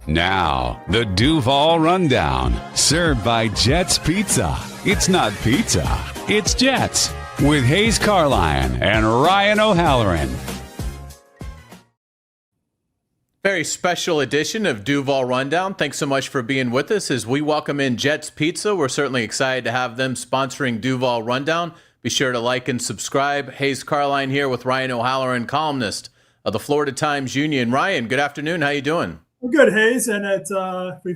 Now, the Duval Rundown, served by Jets Pizza. It's not pizza, it's Jets. With Hayes Carline and Ryan O'Halloran. Very special edition of Duval Rundown. Thanks so much for being with us as we welcome in Jets Pizza. We're certainly excited to have them sponsoring Duval Rundown. Be sure to like and subscribe. Hayes Carline here with Ryan O'Halloran, columnist of the Florida Times-Union. Ryan, good afternoon. How you doing? We're good, Hayes, and it's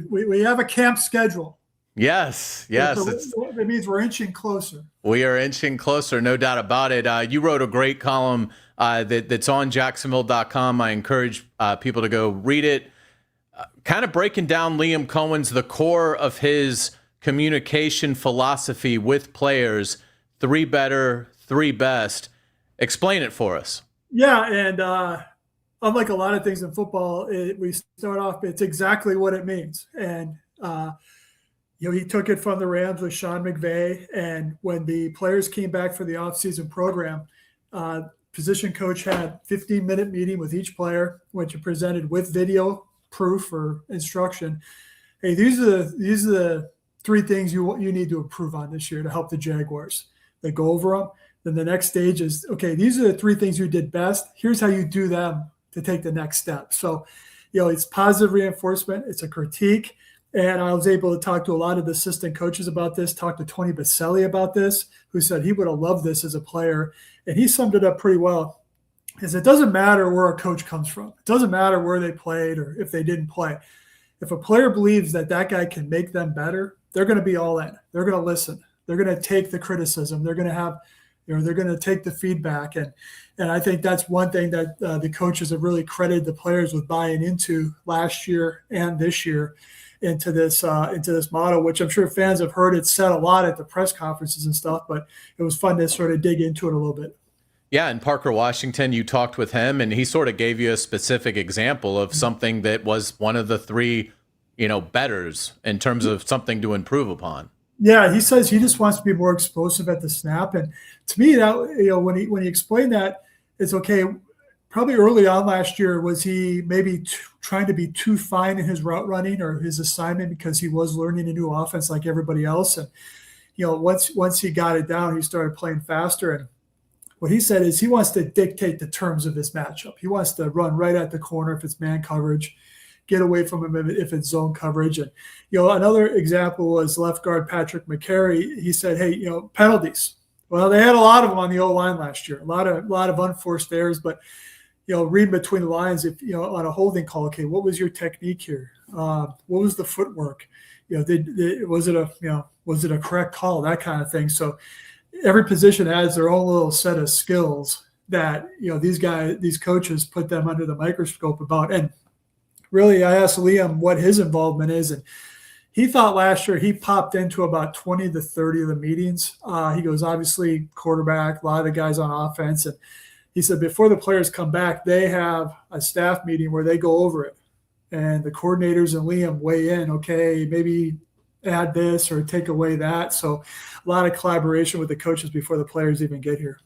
we have a camp schedule. Yes. It means we're inching closer. We are inching closer, no doubt about it. You wrote a great column that's on Jacksonville.com. I encourage people to go read it. Kind of breaking down Liam Coen's, the core of his communication philosophy with players, 3 better, 3 best. Explain it for us. Yeah, and unlike a lot of things in football, we start off, it's exactly what it means. And he took it from the Rams with Sean McVay. And when the players came back for the offseason program, position coach had 15-minute meeting with each player, which are presented with video proof or instruction. Hey, these are the 3 things you need to improve on this year to help the Jaguars. They go over them. Then the next stage is, okay, these are the 3 things you did best. Here's how you do them to take the next step. So, it's positive reinforcement. It's a critique. And I was able to talk to a lot of the assistant coaches about this, talk to Tony Baselli about this, who said he would have loved this as a player. And he summed it up pretty well. Is it doesn't matter where a coach comes from. It doesn't matter where they played or if they didn't play. If a player believes that guy can make them better, they're going to be all in. They're going to listen. They're going to take the criticism. They're going to have, they're going to take the feedback. And I think that's one thing that the coaches have really credited the players with buying into last year and this year into this model, which I'm sure fans have heard it said a lot at the press conferences and stuff, but it was fun to sort of dig into it a little bit. Yeah, and Parker Washington, you talked with him, and he sort of gave you a specific example of something that was one of the 3, betters in terms of something to improve upon. Yeah, he says he just wants to be more explosive at the snap, and to me, that when he explained that, it's okay. Probably early on last year, was he maybe trying to be too fine in his route running or his assignment because he was learning a new offense like everybody else. And, once he got it down, he started playing faster. And what he said is he wants to dictate the terms of his matchup. He wants to run right at the corner if it's man coverage, get away from him if it's zone coverage. And, another example was left guard Patrick McCary. He said, hey, penalties. Well, they had a lot of them on the O-line last year, a lot of unforced errors, but read between the lines, if on a holding call, okay, what was your technique here? What was the footwork? Was it a correct call? That kind of thing. So every position has their own little set of skills that these coaches put them under the microscope about. And really, I asked Liam what his involvement is, and he thought last year he popped into about 20 to 30 of the meetings. He goes, obviously, quarterback, a lot of the guys on offense, and he said before the players come back, they have a staff meeting where they go over it. And the coordinators and Liam weigh in, okay, maybe add this or take away that. So a lot of collaboration with the coaches before the players even get here.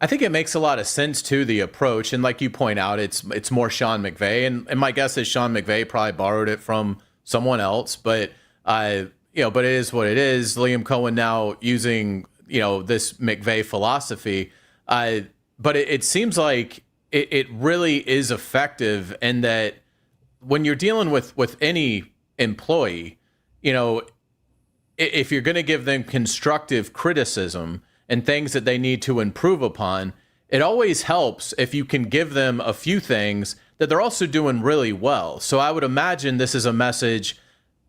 I think it makes a lot of sense, too, the approach. And like you point out, it's more Sean McVay. And my guess is Sean McVay probably borrowed it from someone else. But, but it is what it is. Liam Coen now using, this McVay philosophy. But it seems like it really is effective in that when you're dealing with any employee, if you're going to give them constructive criticism and things that they need to improve upon, it always helps if you can give them a few things that they're also doing really well. So I would imagine this is a message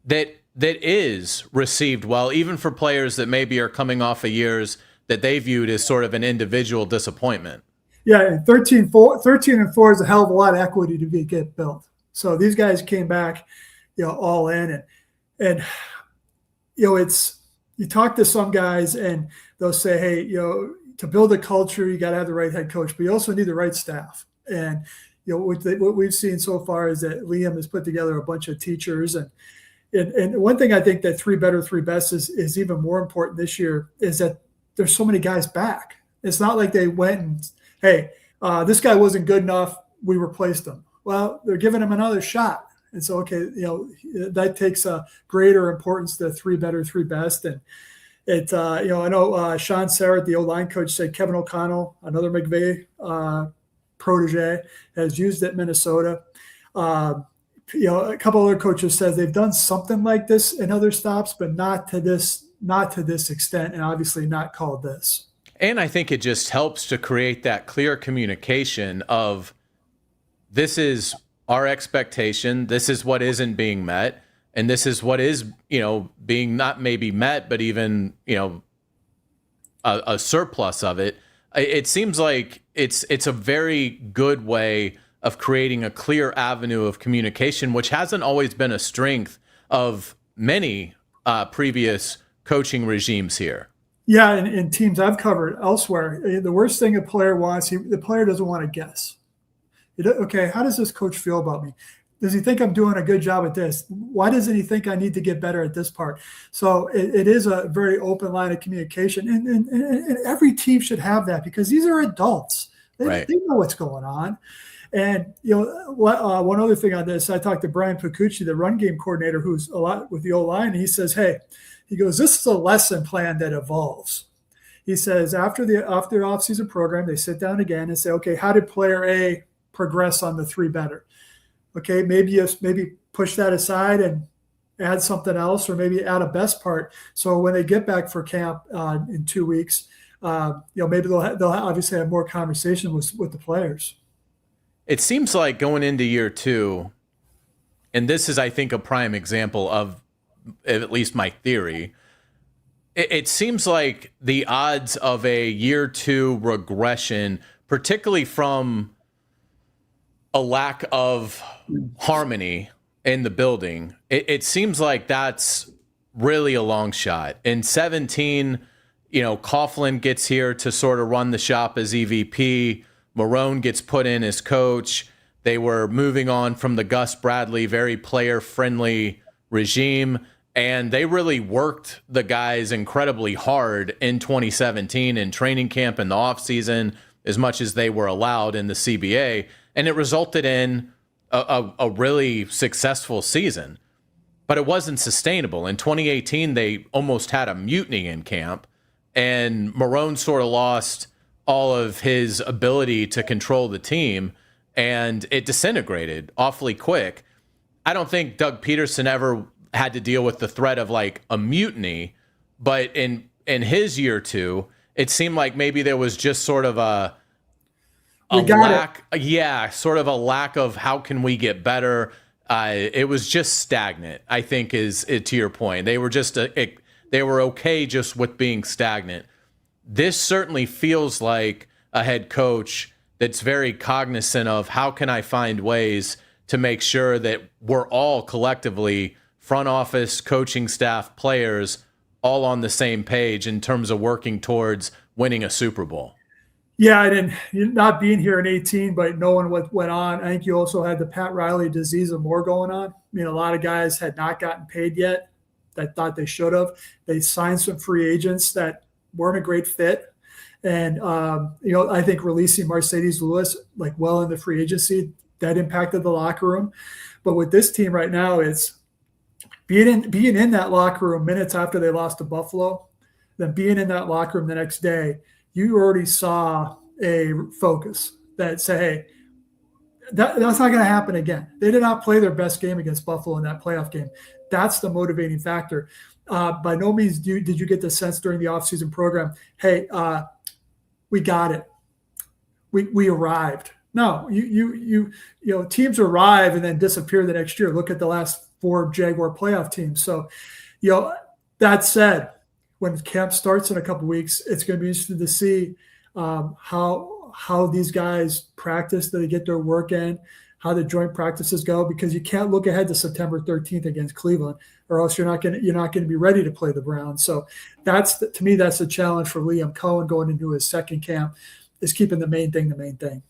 that is received well, even for players that maybe are coming off of years that they viewed as sort of an individual disappointment. Yeah, 13-4 is a hell of a lot of equity to get built. So these guys came back, all in, and it's, you talk to some guys and they'll say, hey, to build a culture, you got to have the right head coach, but you also need the right staff. And what we've seen so far is that Liam has put together a bunch of teachers, and one thing I think that 3 better, 3 best is even more important this year is that there's so many guys back. It's not like they went and, hey, this guy wasn't good enough, we replaced him. Well, they're giving him another shot. And so, okay, that takes a greater importance to three better, three best. And it, I know Sean Sarrett, the O-line coach, said Kevin O'Connell, another McVay protege, has used it in Minnesota. A couple other coaches said they've done something like this in other stops, but not to this extent, and obviously not called this. And I think it just helps to create that clear communication of this is our expectation, this is what isn't being met, and this is what is, being not maybe met, but even, a surplus of it. It seems like it's a very good way of creating a clear avenue of communication, which hasn't always been a strength of many previous coaching regimes here. Yeah, and teams I've covered elsewhere, the worst thing a player wants, the player doesn't want to guess. Okay, how does this coach feel about me? Does he think I'm doing a good job at this? Why doesn't he think I need to get better at this part? So it is a very open line of communication, and every team should have that, because these are adults. They know what's going on. And one other thing on this, I talked to Brian Picucci, the run game coordinator, who's a lot with the O-line, and he says, hey, he goes, this is a lesson plan that evolves. He says after the offseason program, they sit down again and say, okay, how did player A progress on the three better? Okay, maybe push that aside and add something else, or maybe add a best part. So when they get back for camp in 2 weeks, maybe they'll obviously have more conversation with the players. It seems like going into year two, and this is, I think, a prime example of at least my theory, it seems like the odds of a year two regression, particularly from a lack of harmony in the building, it seems like that's really a long shot. In 17, Coughlin gets here to sort of run the shop as EVP. Marrone gets put in as coach. They were moving on from the Gus Bradley, very player-friendly regime, and they really worked the guys incredibly hard in 2017 in training camp and the offseason, as much as they were allowed in the CBA, and it resulted in a really successful season. But it wasn't sustainable. In 2018, they almost had a mutiny in camp, and Marrone sort of lost all of his ability to control the team, and it disintegrated awfully quick. I don't think Doug Peterson ever had to deal with the threat of like a mutiny, but in his year two, it seemed like maybe there was just sort of a lack, sort of a lack of how can we get better. It was just stagnant, I think, is it, to your point. They were just they were okay just with being stagnant. This certainly feels like a head coach that's very cognizant of how can I find ways to make sure that we're all collectively, front office, coaching staff, players, all on the same page in terms of working towards winning a Super Bowl. Yeah, and not being here in 18, but knowing what went on, I think you also had the Pat Riley disease of more going on. I mean, a lot of guys had not gotten paid yet that thought they should have. They signed some free agents that weren't a great fit. And, I think releasing Mercedes Lewis, well in the free agency, that impacted the locker room. But with this team right now, it's being in that locker room minutes after they lost to Buffalo, then being in that locker room the next day, you already saw a focus that said, hey, that's not going to happen again. They did not play their best game against Buffalo in that playoff game. That's the motivating factor. By no means did you get the sense during the offseason program, hey, we got it. We arrived. No, teams arrive and then disappear the next year. Look at the last 4 Jaguar playoff teams. So, that said, when camp starts in a couple of weeks, it's going to be interesting to see how these guys practice, that they get their work in, how the joint practices go, because you can't look ahead to September 13th against Cleveland, or else you're not going to be ready to play the Browns. So to me, that's the challenge for Liam Coen going into his second camp, is keeping the main thing.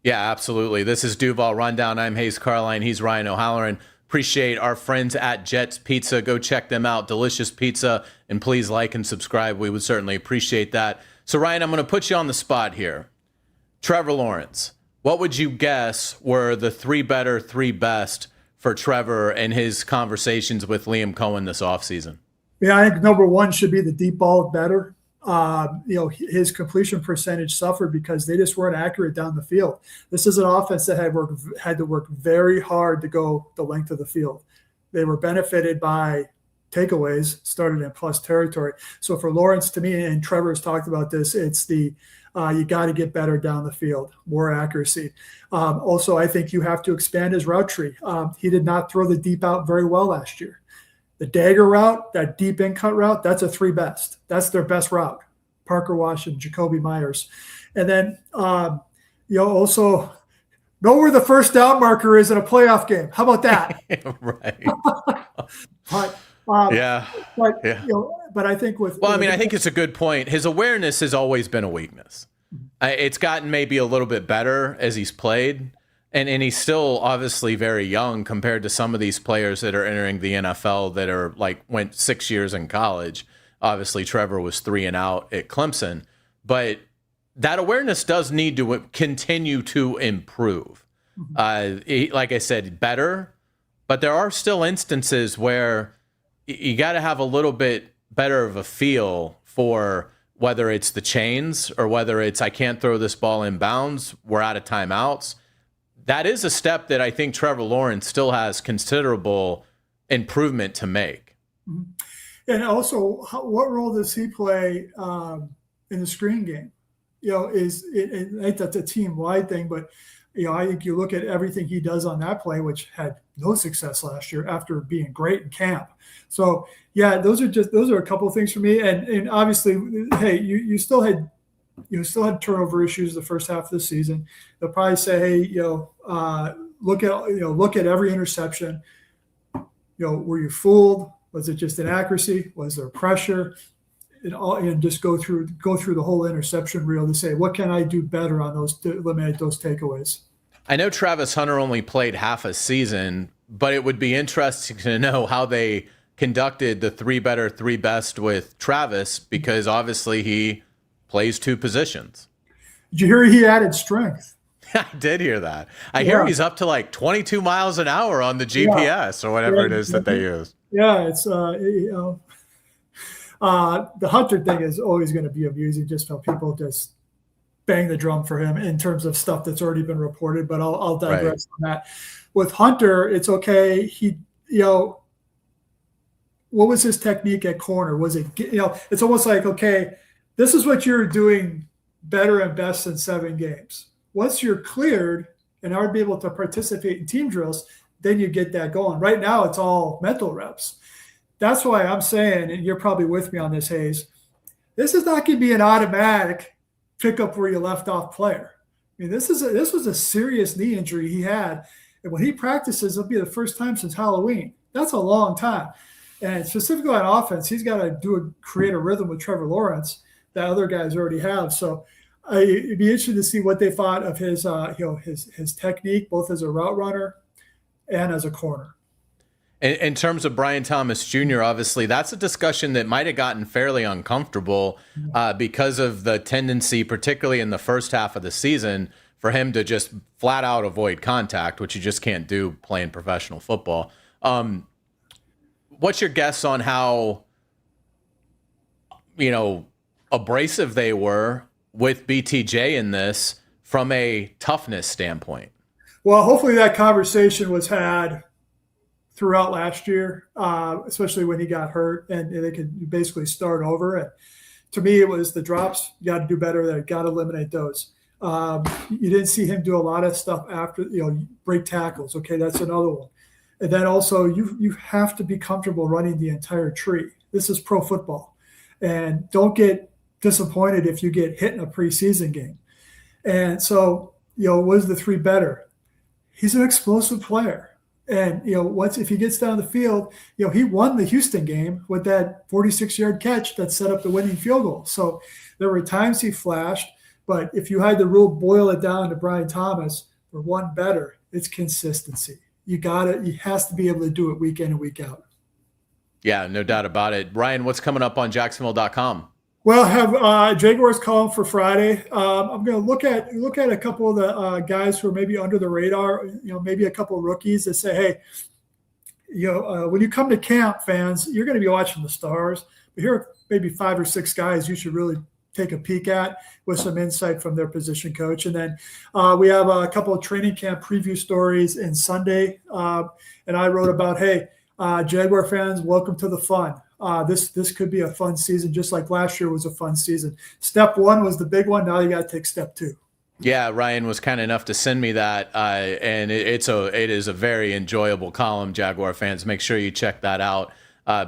Yeah, absolutely. This is Duval Rundown. I'm Hayes Carline. He's Ryan O'Halloran. Appreciate our friends at Jets Pizza. Go check them out. Delicious pizza. And please like and subscribe. We would certainly appreciate that. So, Ryan, I'm going to put you on the spot here. Trevor Lawrence, what would you guess were the 3 better, 3 best for Trevor and his conversations with Liam Coen this offseason? Yeah, I think number one should be the deep ball better. His completion percentage suffered because they just weren't accurate down the field. This is an offense that had to work very hard to go the length of the field. They were benefited by takeaways, started in plus territory. So for Lawrence, to me, and Trevor's talked about this, it's the you got to get better down the field, more accuracy. Also, I think you have to expand his route tree. He did not throw the deep out very well last year. The dagger route, that deep in cut route, that's a 3 best. That's their best route. Parker Washington, Jacoby Myers. And then, also know where the first down marker is in a playoff game. How about that? Right. But I think I think it's a good point. His awareness has always been a weakness. It's gotten maybe a little bit better as he's played. And he's still obviously very young compared to some of these players that are entering the NFL that are went 6 years in college. Obviously, Trevor was 3 and out at Clemson. But that awareness does need to continue to improve. Like I said, better. But there are still instances where you got to have a little bit better of a feel for whether it's the chains or whether it's I can't throw this ball in bounds, we're out of timeouts. That is a step that I think Trevor Lawrence still has considerable improvement to make. And also, what role does he play in the screen game? That's a team-wide thing, but I think you look at everything he does on that play, which had no success last year after being great in camp. So, yeah, those are a couple of things for me. And obviously, hey, you still had turnover issues the first half of the season. They'll probably say, hey, look at every interception. Were you fooled? Was it just inaccuracy? Was there pressure? And just go through the whole interception reel to say, what can I do better on those to eliminate those takeaways? I know Travis Hunter only played half a season, but it would be interesting to know how they conducted the 3 better, 3 best with Travis, because obviously he plays 2 positions. Did you hear he added strength? I did hear that. I hear he's up to 22 miles an hour on the GPS or whatever it is that they use. Yeah, it's the Hunter thing is always going to be amusing, just how people just bang the drum for him in terms of stuff that's already been reported. But I'll digress on that. With Hunter, it's okay. He, what was his technique at corner? Was it, it's almost like, okay, this is what you're doing better and best in 7 games. Once you're cleared and are be able to participate in team drills, then you get that going. Right now, it's all mental reps. That's why I'm saying, and you're probably with me on this, Hayes, this is not going to be an automatic pick up where you left off player. I mean, this was a serious knee injury he had. And when he practices, it'll be the first time since Halloween. That's a long time. And specifically on offense, he's got to create a rhythm with Trevor Lawrence that other guys already have. So it'd be interesting to see what they thought of his technique, both as a route runner and as a corner. In terms of Brian Thomas Jr., obviously, that's a discussion that might have gotten fairly uncomfortable because of the tendency, particularly in the first half of the season, for him to just flat out avoid contact, which you just can't do playing professional football. What's your guess on how, abrasive they were with BTJ in this from a toughness standpoint? Well, hopefully that conversation was had throughout last year, especially when he got hurt, and they could basically start over. And to me, it was the drops. You got to do better there. Got to eliminate those. You didn't see him do a lot of stuff after, break tackles. Okay, that's another one. And then also you have to be comfortable running the entire tree. This is pro football. And don't get disappointed if you get hit in a preseason game. And so, what is the 3 better? He's an explosive player. And, if he gets down the field, he won the Houston game with that 46-yard catch that set up the winning field goal. So there were times he flashed, but if you had to boil it down to Brian Thomas for 1 better, it's consistency. He has to be able to do it week in and week out. Yeah, no doubt about it. Ryan, what's coming up on Jacksonville.com? Well, I have Jaguars calling for Friday. I'm going to look at a couple of the guys who are maybe under the radar. Maybe a couple of rookies that say, hey, when you come to camp, fans, you're going to be watching the stars. But here are maybe 5 or 6 guys you should really take a peek at with some insight from their position coach. And then we have a couple of training camp preview stories in Sunday. And I wrote about, hey, Jaguar fans, welcome to the fun. This could be a fun season, just like last year was a fun season. Step 1 was the big one. Now you got to take step 2. Yeah, Ryan was kind enough to send me that, and it is a very enjoyable column, Jaguar fans. Make sure you check that out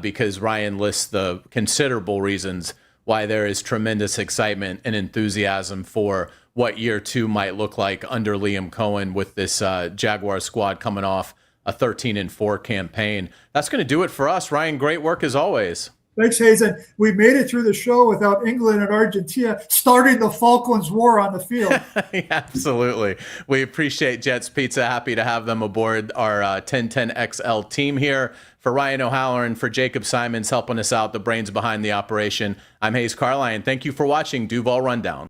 because Ryan lists the considerable reasons why there is tremendous excitement and enthusiasm for what year 2 might look like under Liam Coen with this Jaguar squad coming off a 13-4 campaign. That's going to do it for us. Ryan, great work as always. Thanks, Hayes. And we made it through the show without England and Argentina starting the Falklands War on the field. Yeah, absolutely. We appreciate Jets Pizza. Happy to have them aboard our 1010XL team here. For Ryan O'Halloran, for Jacob Simons helping us out, the brains behind the operation, I'm Hayes Carline. Thank you for watching Duval Rundown.